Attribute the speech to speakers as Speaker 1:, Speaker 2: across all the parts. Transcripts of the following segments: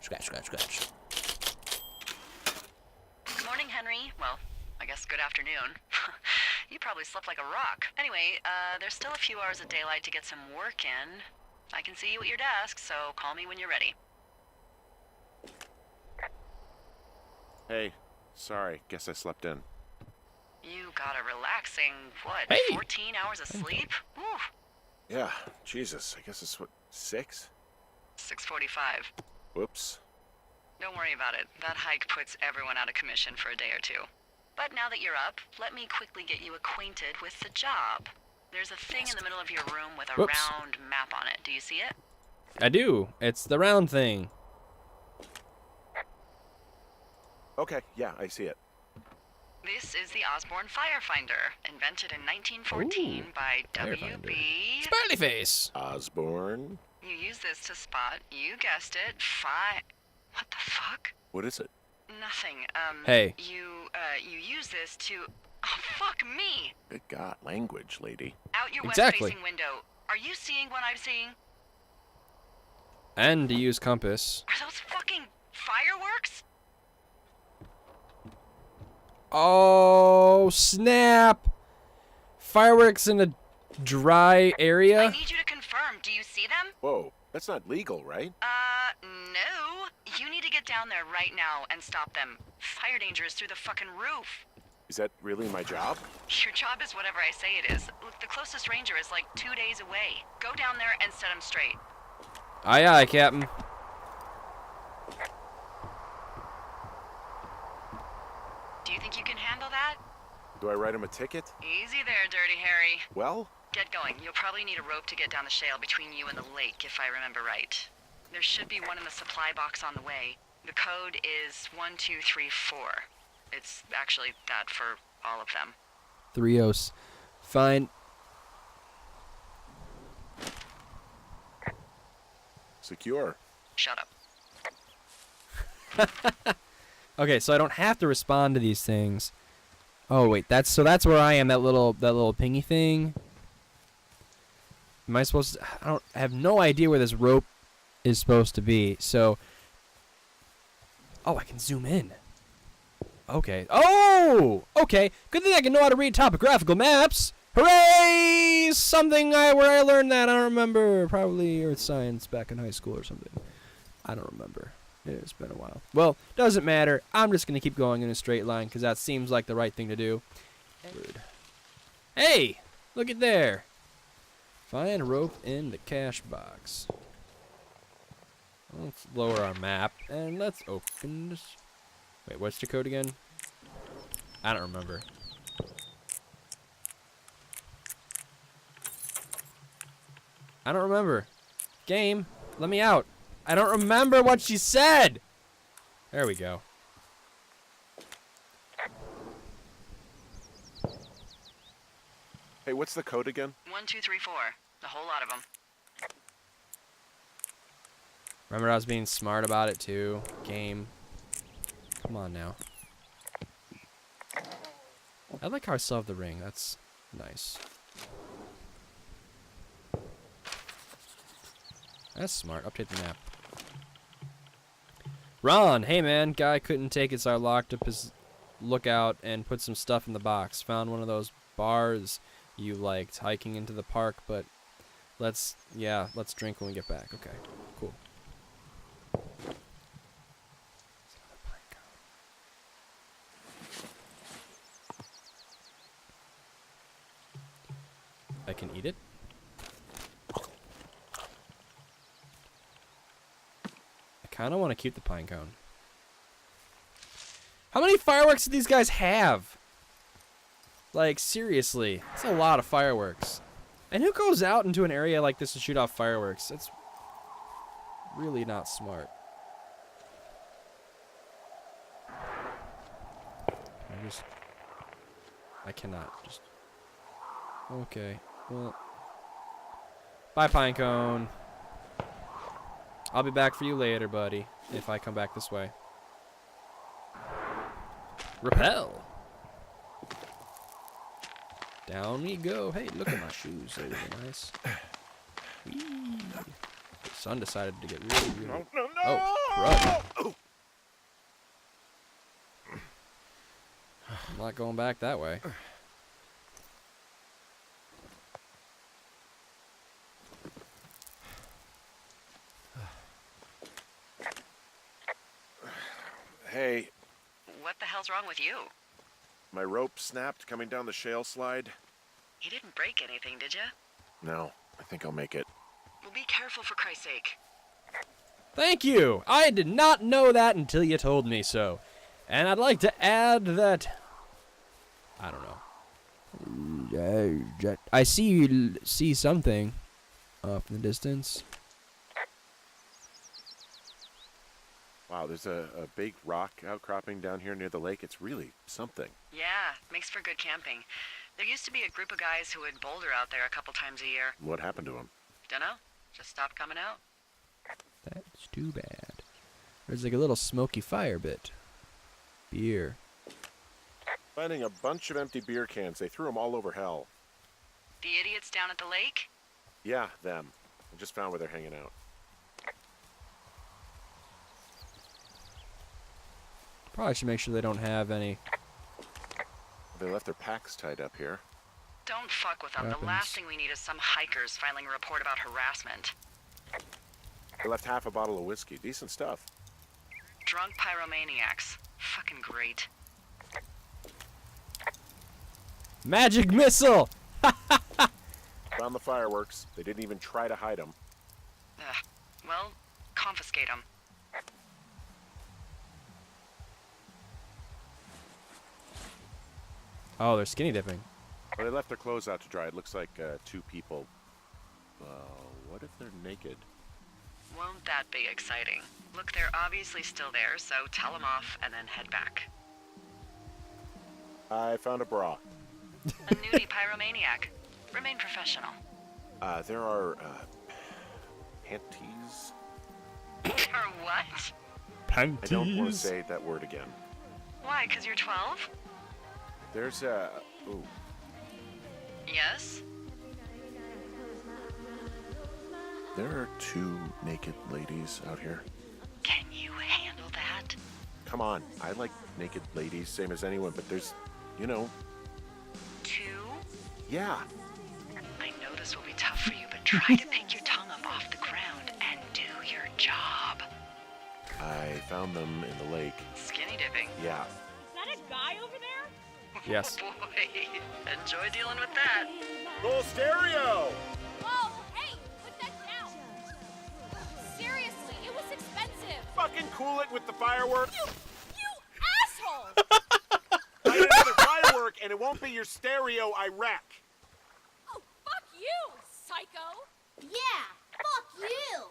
Speaker 1: Scratch, scratch, scratch.
Speaker 2: Good morning, Henry. Well, I guess good afternoon. You probably slept like a rock. Anyway, there's still a few hours of daylight to get some work in. I can see you at your desk, so call me when you're ready.
Speaker 3: Hey, sorry. Guess I slept in.
Speaker 2: You got a relaxing, what,
Speaker 1: Hey.
Speaker 2: 14 hours of sleep? Whew.
Speaker 3: Yeah, Jesus. I guess it's what, 6?
Speaker 2: 6:45.
Speaker 3: Whoops.
Speaker 2: Don't worry about it. That hike puts everyone out of commission for a day or two. But now that you're up, let me quickly get you acquainted with the job. There's a thing in the middle of your room with a
Speaker 1: Whoops.
Speaker 2: round map on it. Do you see it?
Speaker 1: I do. It's the round thing.
Speaker 3: Okay, yeah, I see it.
Speaker 2: This is the Osborne Firefinder, invented in 1914
Speaker 1: Ooh,
Speaker 2: by
Speaker 1: Firefinder.
Speaker 2: W.B.
Speaker 1: Smiley face.
Speaker 3: Osborne?
Speaker 2: You use this to spot, you guessed it, What the fuck?
Speaker 3: What is it?
Speaker 2: Nothing.
Speaker 1: Hey.
Speaker 2: You use this to... Oh, fuck me!
Speaker 3: Good God, language, lady.
Speaker 2: Out your
Speaker 1: Exactly.
Speaker 2: west-facing window. Are you seeing what I'm seeing?
Speaker 1: And to use compass.
Speaker 2: Are those fucking fireworks?
Speaker 1: Oh, snap. Fireworks in a dry
Speaker 2: I
Speaker 1: area?
Speaker 2: need you to confirm. Do you see them?
Speaker 3: Whoa, that's not legal, right?
Speaker 2: No. You need to get down there right now and stop them. Fire danger is through the fucking roof.
Speaker 3: Is that really my job?
Speaker 2: Your job is whatever I say it is. Look, the closest ranger is like 2 days away. Go down there and set them straight.
Speaker 1: Aye, aye, Captain.
Speaker 2: Do you think you can handle that?
Speaker 3: Do I write him a ticket?
Speaker 2: Easy there, Dirty Harry.
Speaker 3: Well,
Speaker 2: Get going. You'll probably need a rope to get down the shale between you and the lake, if I remember right. There should be one in the supply box on the way. The code is 1234. It's actually that for all of them.
Speaker 1: 3-0. Fine.
Speaker 3: secure.
Speaker 2: Shut up.
Speaker 1: Okay, so I don't have to respond to these things. Oh wait, that's where I am. That little pingy thing. Am I supposed to? I have no idea where this rope is supposed to be. So. Oh, I can zoom in. Okay. Oh, okay. Good thing I can know how to read topographical maps. Hooray! Something where I learned that. I don't remember. Probably Earth Science back in high school or something. I don't remember. It's been a while. Well, doesn't matter. I'm just going to keep going in a straight line because that seems like the right thing to do. Rude. Hey! Look at there. Find a rope in the cash box. Let's lower our map and let's open this. Wait, what's the code again? I don't remember. I don't remember. Game, let me out. I don't remember what she said. There we go.
Speaker 3: Hey, what's the code again?
Speaker 2: 1234. The whole lot of them.
Speaker 1: Remember I was being smart about it too. Game. Come on now. I like how I still have the ring. That's nice. That's smart. Update the map. Ron, hey man, guy couldn't take it, so I locked up his lookout and put some stuff in the box. Found one of those bars you liked hiking into the park, but let's drink when we get back. Okay, cool. I can eat it. I kind of want to keep the pine cone. How many fireworks do these guys have? Like, seriously. That's a lot of fireworks. And who goes out into an area like this to shoot off fireworks? That's really not smart. I cannot just... Okay, well... Bye, Pinecone. I'll be back for you later, buddy, if I come back this way. Repel! Down we go. Hey, look at my shoes. They're really nice. Whee. The sun decided to get really...
Speaker 3: No, no, no!
Speaker 1: Oh. crud. I'm not going back that way.
Speaker 3: Hey,
Speaker 2: What the hell's wrong with you?
Speaker 3: my rope snapped coming down the shale slide.
Speaker 2: You didn't break anything, did you?
Speaker 3: No, I think I'll make it.
Speaker 2: Well, be careful for Christ's sake.
Speaker 1: Thank you! I did not know that until you told me so. And I'd like to add that... I don't know. I see something off in the distance.
Speaker 3: Wow, there's a big rock outcropping down here near the lake. It's really something.
Speaker 2: Yeah, makes for good camping. There used to be a group of guys who would boulder out there a couple times a year.
Speaker 3: What happened to him?
Speaker 2: Dunno. Just stopped coming out.
Speaker 1: That's too bad. There's like a little smoky fire bit. Beer.
Speaker 3: Finding a bunch of empty beer cans. They threw them all over hell.
Speaker 2: The idiots down at the lake?
Speaker 3: Yeah, them. I just found where they're hanging out.
Speaker 1: Probably should make sure they don't have any.
Speaker 3: They left their packs tied up here.
Speaker 2: Don't fuck with them.
Speaker 1: Happens.
Speaker 2: The last thing we need is some hikers filing a report about harassment.
Speaker 3: They left half a bottle of whiskey. Decent stuff.
Speaker 2: Drunk pyromaniacs. Fucking great.
Speaker 1: Magic missile!
Speaker 3: Found the fireworks. They didn't even try to hide them.
Speaker 2: Ugh. Well, confiscate them.
Speaker 1: Oh, they're skinny dipping.
Speaker 3: Well, they left their clothes out to dry. It looks like 2 people. What if they're naked?
Speaker 2: Won't that be exciting? Look, they're obviously still there, so tell them off and then head back.
Speaker 3: I found a bra.
Speaker 2: A nudie pyromaniac. Remain professional.
Speaker 3: There are, panties?
Speaker 2: Or what?
Speaker 1: Panties.
Speaker 3: I don't want to say that word again.
Speaker 2: Why, 'cause you're 12?
Speaker 3: There's a... Ooh.
Speaker 2: Yes?
Speaker 3: There are 2 naked ladies out here.
Speaker 2: Can you handle that?
Speaker 3: Come on. I like naked ladies, same as anyone, but there's, you know...
Speaker 2: 2?
Speaker 3: Yeah.
Speaker 2: I know this will be tough for you, but try to pick your tongue up off the ground and do your job.
Speaker 3: I found them in the lake.
Speaker 2: Skinny dipping.
Speaker 3: Yeah.
Speaker 4: Is that a guy over there?
Speaker 1: Yes.
Speaker 2: Oh boy, enjoy dealing with that.
Speaker 3: Full stereo!
Speaker 4: Whoa, hey, put that down. Seriously, it was expensive.
Speaker 3: Fucking cool it with the fireworks.
Speaker 4: You asshole!
Speaker 3: Light another firework and it won't be your stereo I wreck.
Speaker 4: Oh, fuck you, psycho.
Speaker 5: Yeah, fuck you!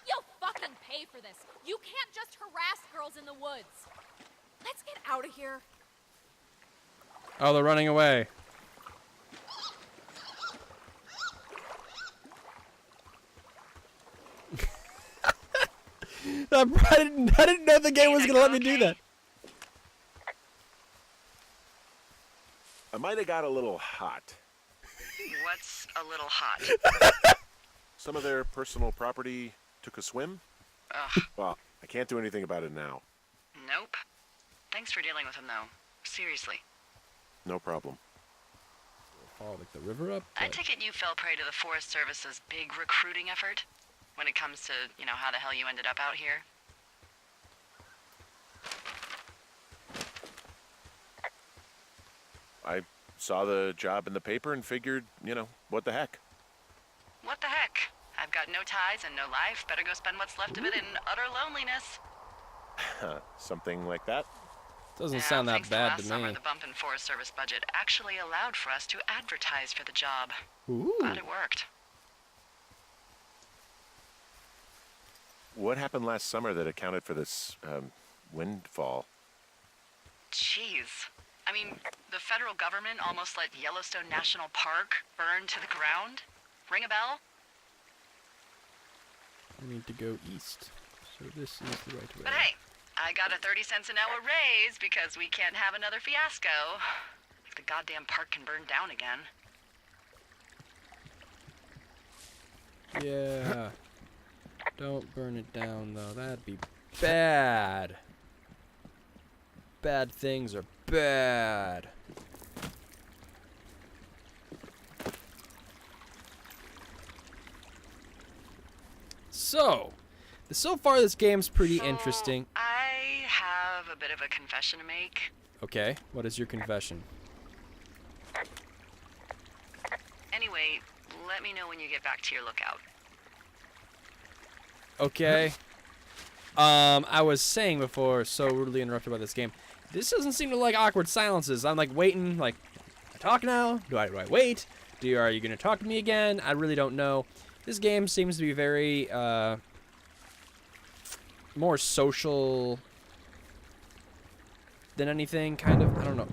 Speaker 4: You'll fucking pay for this. You can't just harass girls in the woods. Let's get out of here.
Speaker 1: Oh, they're running away. I didn't know the game was going to let me do that.
Speaker 3: I might have got a little hot.
Speaker 2: What's a little hot?
Speaker 3: Some of their personal property took a swim.
Speaker 2: Ugh,
Speaker 3: Well, I can't do anything about it now.
Speaker 2: nope. Thanks for dealing with him, though. Seriously.
Speaker 3: No problem.
Speaker 1: Oh, like the river up?
Speaker 2: I take it you fell prey to the Forest Service's big recruiting effort? When it comes to, how the hell you ended up out here?
Speaker 3: I saw the job in the paper and figured, what the heck.
Speaker 2: What the heck? I've got no ties and no life. Better go spend what's left of it in utter loneliness.
Speaker 3: Something like that.
Speaker 1: Doesn't
Speaker 2: Yeah,
Speaker 1: sound that
Speaker 2: thanks
Speaker 1: bad
Speaker 2: last
Speaker 1: to
Speaker 2: summer,
Speaker 1: me.
Speaker 2: the bump in Forest Service budget actually allowed for us to advertise for the job.
Speaker 1: Ooh.
Speaker 2: Glad it worked.
Speaker 3: What happened last summer that accounted for this windfall?
Speaker 2: Jeez. I mean, the federal government almost let Yellowstone National Park burn to the ground? Ring a bell?
Speaker 1: I need to go east. So this is the right way.
Speaker 2: But hey, I got a 30 cents an hour raise because we can't have another fiasco. If the goddamn park can burn down again.
Speaker 1: Yeah. Don't burn it down, though. That'd be bad. Bad things are bad. So far this game's pretty interesting.
Speaker 2: I have a bit of a confession to make.
Speaker 1: Okay, what is your confession?
Speaker 2: Anyway, let me know when you get back to your lookout.
Speaker 1: Okay. I was saying before, so rudely interrupted by this game, this doesn't seem to like awkward silences. I'm like waiting, like, I talk now? Do I wait? Are you gonna talk to me again? I really don't know. This game seems to be very, more social than anything, kind of. I don't know.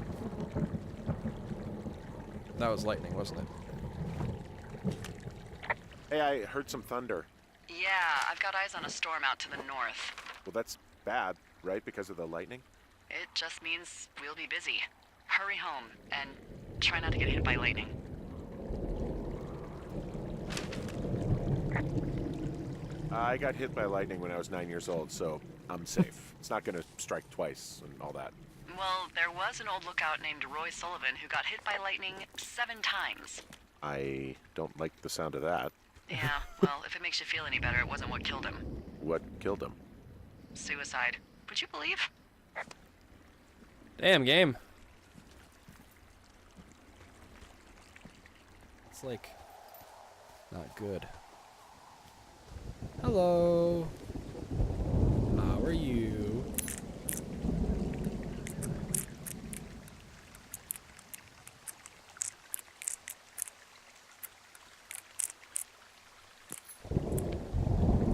Speaker 1: That was lightning, wasn't it?
Speaker 3: Hey, I heard some thunder.
Speaker 2: Yeah, I've got eyes on a storm out to the north.
Speaker 3: Well, that's bad, right? Because of the lightning?
Speaker 2: It just means we'll be busy. Hurry home, and try not to get hit by lightning.
Speaker 3: I got hit by lightning when I was 9 years old, so I'm safe. It's not going to strike twice and all that.
Speaker 2: Well, there was an old lookout named Roy Sullivan who got hit by lightning 7 times.
Speaker 3: I don't like the sound of that.
Speaker 2: Yeah, well, if it makes you feel any better, it wasn't what killed him.
Speaker 3: What killed him?
Speaker 2: Suicide. Would you believe?
Speaker 1: Damn game. It's like not good. Hello. How are you?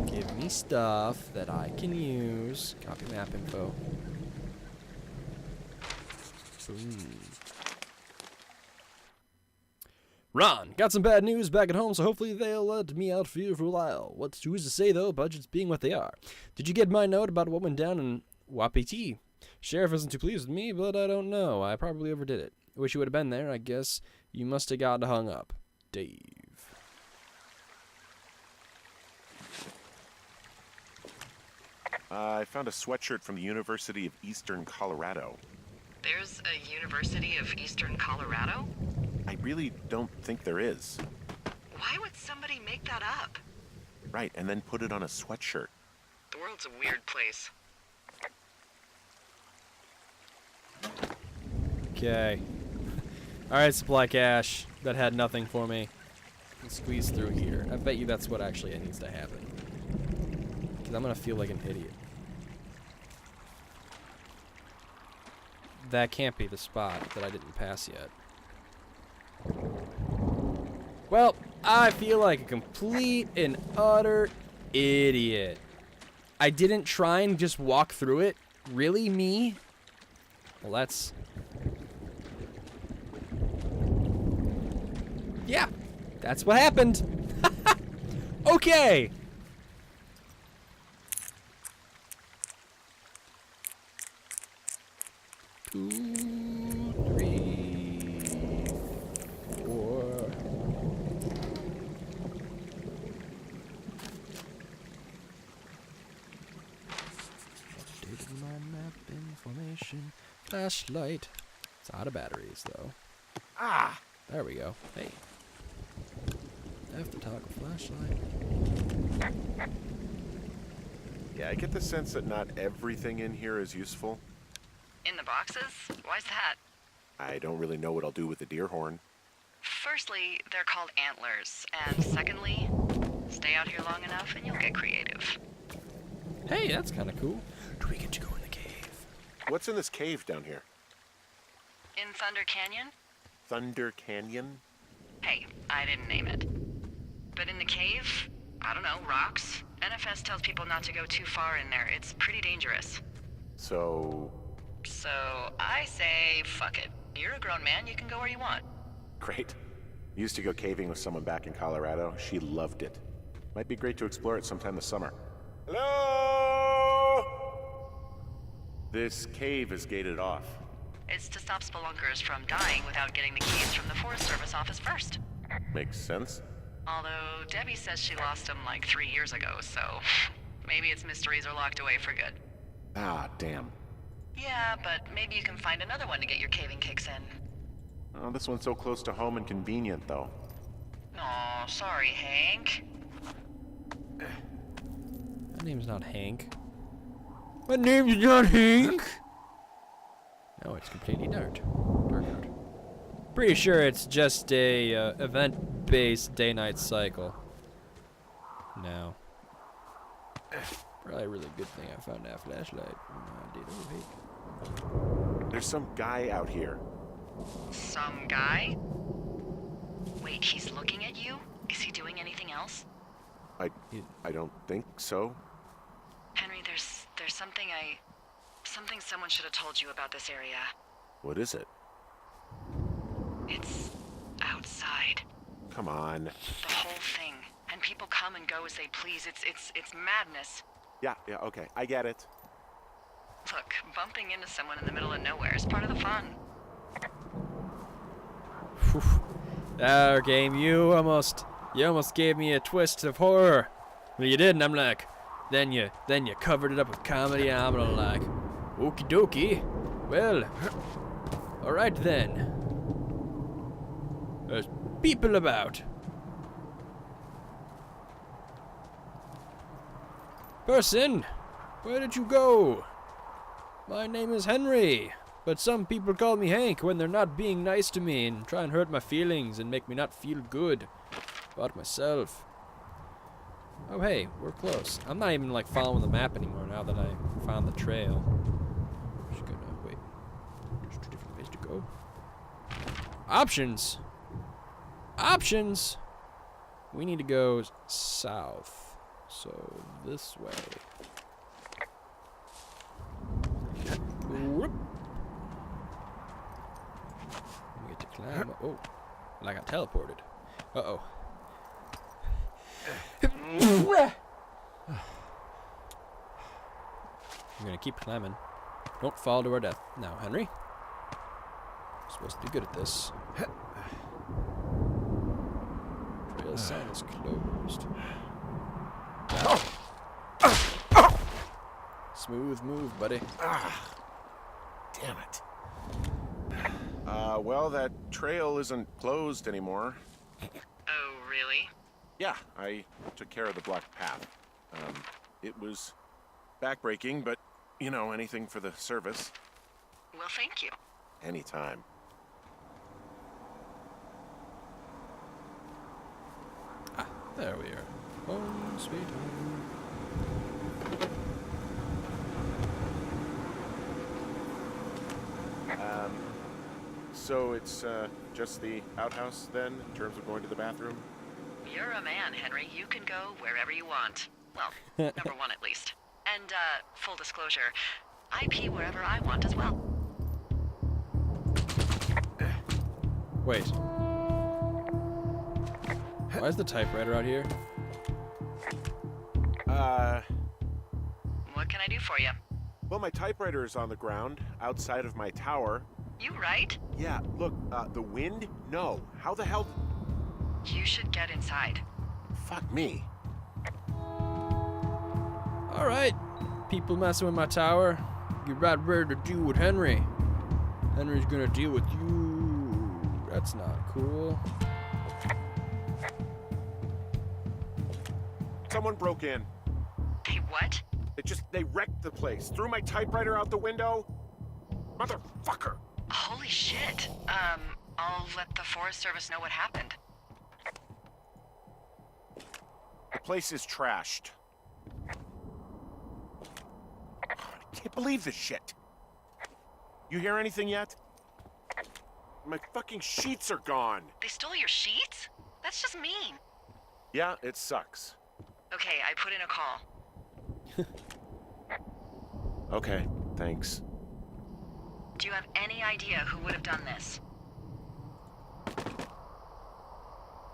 Speaker 1: Give me stuff that I can use. Copy map info. Boom. Ron, got some bad news back at home, so hopefully they'll let me out for you for a while. Who's to say, though, budgets being what they are. Did you get my note about what went down in Wapiti? Sheriff isn't too pleased with me, but I don't know. I probably overdid it. I wish you would have been there. I guess you must have got hung up. Dave.
Speaker 3: I found a sweatshirt from the University of Eastern Colorado.
Speaker 2: There's a University of Eastern Colorado?
Speaker 3: I really don't think there is.
Speaker 2: Why would somebody make that up?
Speaker 3: Right, and then put it on a sweatshirt.
Speaker 2: The world's a weird place.
Speaker 1: Okay. Alright, supply cache. That had nothing for me. Let's squeeze through here. I bet you that's what actually needs to happen. Because I'm going to feel like an idiot. That can't be the spot that I didn't pass yet. Well, I feel like a complete and utter idiot. I didn't try and just walk through it. Really, me? Well, that's... Yeah, that's what happened. Okay. Two, three, four. Updated my map information. Flashlight. It's out of batteries, though.
Speaker 3: Ah!
Speaker 1: There we go. Hey. Have to toggle flashlight.
Speaker 3: Yeah, I get the sense that not everything in here is useful.
Speaker 2: In the boxes? Why's that?
Speaker 3: I don't really know what I'll do with the deer horn.
Speaker 2: Firstly, they're called antlers. And secondly, stay out here long enough and you'll get creative.
Speaker 1: Hey, that's kind of cool. Do we get to go in the cave?
Speaker 3: What's in this cave down here?
Speaker 2: In Thunder Canyon?
Speaker 3: Thunder Canyon?
Speaker 2: Hey, I didn't name it. But in the cave, I don't know, rocks? NFS tells people not to go too far in there. It's pretty dangerous.
Speaker 3: So
Speaker 2: I say, fuck it. You're a grown man, you can go where you want.
Speaker 3: great. Used to go caving with someone back in Colorado. She loved it. Might be great to explore it sometime this summer. Hello? This cave is gated off.
Speaker 2: It's to stop spelunkers from dying without getting the keys from the Forest Service office first.
Speaker 3: Makes sense.
Speaker 2: Although Debbie says she lost him like 3 years ago, so maybe its mysteries are locked away for good.
Speaker 3: Ah, damn.
Speaker 2: Yeah, but maybe you can find another one to get your caving kicks in.
Speaker 3: Oh, this one's so close to home and convenient, though.
Speaker 2: Aw, sorry, Hank.
Speaker 1: My name's not Hank. My name's not Hank! No, it's completely dark. Dark out. Pretty sure it's just a event-based day-night cycle. No. Probably a really good thing I found that flashlight.
Speaker 3: There's some guy out here.
Speaker 2: Some guy? Wait, he's looking at you? Is he doing anything else?
Speaker 3: I don't think so.
Speaker 2: Henry, there's something someone should have told you about this area.
Speaker 3: What is it?
Speaker 2: It's outside.
Speaker 3: Come on.
Speaker 2: The whole thing. And people come and go as they please. It's madness.
Speaker 3: Yeah, okay. I get it.
Speaker 2: Look, bumping into someone in the middle of nowhere is part of the fun.
Speaker 1: Our game, you almost gave me a twist of horror. Well, you didn't. I'm like, then you covered it up with comedy, and I'm like, okie dokie. Well, all right then. There's people about. Person, where did you go? My name is Henry, but some people call me Hank when they're not being nice to me and try and hurt my feelings and make me not feel good about myself. Oh hey, we're close. I'm not even like following the map anymore now that I found the trail. I'm just gonna wait. There's 2 different ways to go. Options! Options! We need to go south. So this way. Whoop. We get to climb. Oh, like I teleported. Uh-oh. I'm gonna keep climbing. Don't fall to our death. Now, Henry. I'm supposed to be good at this. Trail sign is closed. Smooth move, buddy.
Speaker 3: Damn it. Well, that trail isn't closed anymore.
Speaker 2: Oh, really?
Speaker 3: Yeah, I took care of the blocked path. It was backbreaking, but, you know, anything for the service.
Speaker 2: Well, thank you.
Speaker 3: Anytime.
Speaker 1: Ah, there we are. Home sweet home.
Speaker 3: So it's just the outhouse then, in terms of going to the bathroom?
Speaker 2: You're a man, Henry. You can go wherever you want. Well, number one at least. And, full disclosure, I pee wherever I want as well.
Speaker 1: Wait. Why is the typewriter out here?
Speaker 2: What can I do for you?
Speaker 3: Well, my typewriter is on the ground, outside of my tower.
Speaker 2: You right?
Speaker 3: Yeah, look, the wind? No. How the hell?
Speaker 2: You should get inside.
Speaker 3: Fuck me.
Speaker 1: Alright. People messing with my tower. Get right ready to deal with Henry. Henry's gonna deal with you. That's not cool.
Speaker 3: Someone broke in.
Speaker 2: Hey, what?
Speaker 3: They wrecked the place. Threw my typewriter out the window. Motherfucker.
Speaker 2: Holy shit. I'll let the Forest Service know what happened.
Speaker 3: The place is trashed. I can't believe this shit. You hear anything yet? My fucking sheets are gone.
Speaker 2: They stole your sheets? That's just mean.
Speaker 3: Yeah, it sucks.
Speaker 2: Okay, I put in a call.
Speaker 3: Okay, thanks.
Speaker 2: Do you have any idea who would have done this?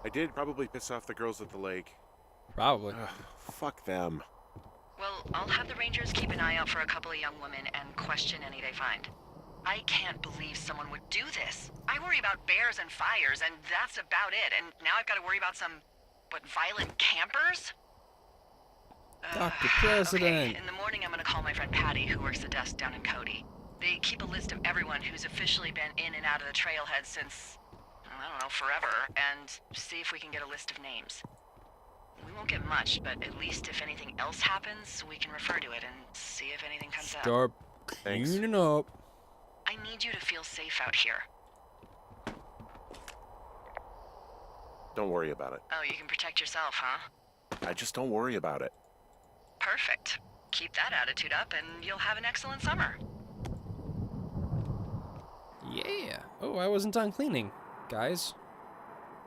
Speaker 3: I did probably piss off the girls at the lake.
Speaker 1: Probably.
Speaker 3: Ugh, fuck them.
Speaker 2: Well, I'll have the Rangers keep an eye out for a couple of young women and question any they find. I can't believe someone would do this. I worry about bears and fires, and that's about it. And now I've got to worry about some What, violent campers?
Speaker 1: Dr. President.
Speaker 2: Okay. In the morning, I'm gonna call my friend Patty, who works the desk down in Cody. They keep a list of everyone who's officially been in and out of the trailhead since, I don't know, forever, and see if we can get a list of names. We won't get much, but at least if anything else happens, we can refer to it and see if anything comes up.
Speaker 1: Start
Speaker 3: Thanks.
Speaker 1: cleaning up.
Speaker 2: I need you to feel safe out here.
Speaker 3: Don't worry about it.
Speaker 2: Oh, you can protect yourself, huh?
Speaker 3: I just don't worry about it.
Speaker 2: Perfect. Keep that attitude up and you'll have an excellent summer.
Speaker 1: Yeah. Oh, I wasn't done cleaning. Guys.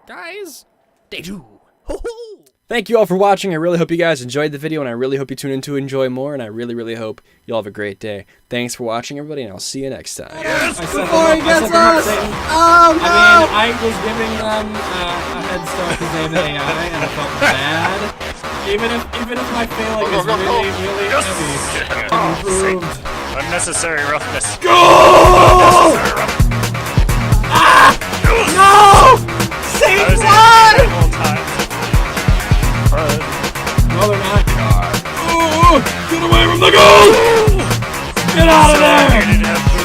Speaker 1: Day 2. Ho-ho! Thank you all for watching. I really hope you guys enjoyed the video, and I really hope you tune in to enjoy more, and I really, really hope you all have a great day. Thanks for watching, everybody, and I'll see you next time.
Speaker 6: Yes!
Speaker 1: Before he gets us! Oh, no!
Speaker 6: I mean, I was giving them a head start because they have AI, and I felt bad. Even if my failing is really, really heavy, it improved.
Speaker 7: Unnecessary roughness.
Speaker 6: Go! Ah! No! Save one! No, they're not. Ooh, get away from the goal! Get out of there!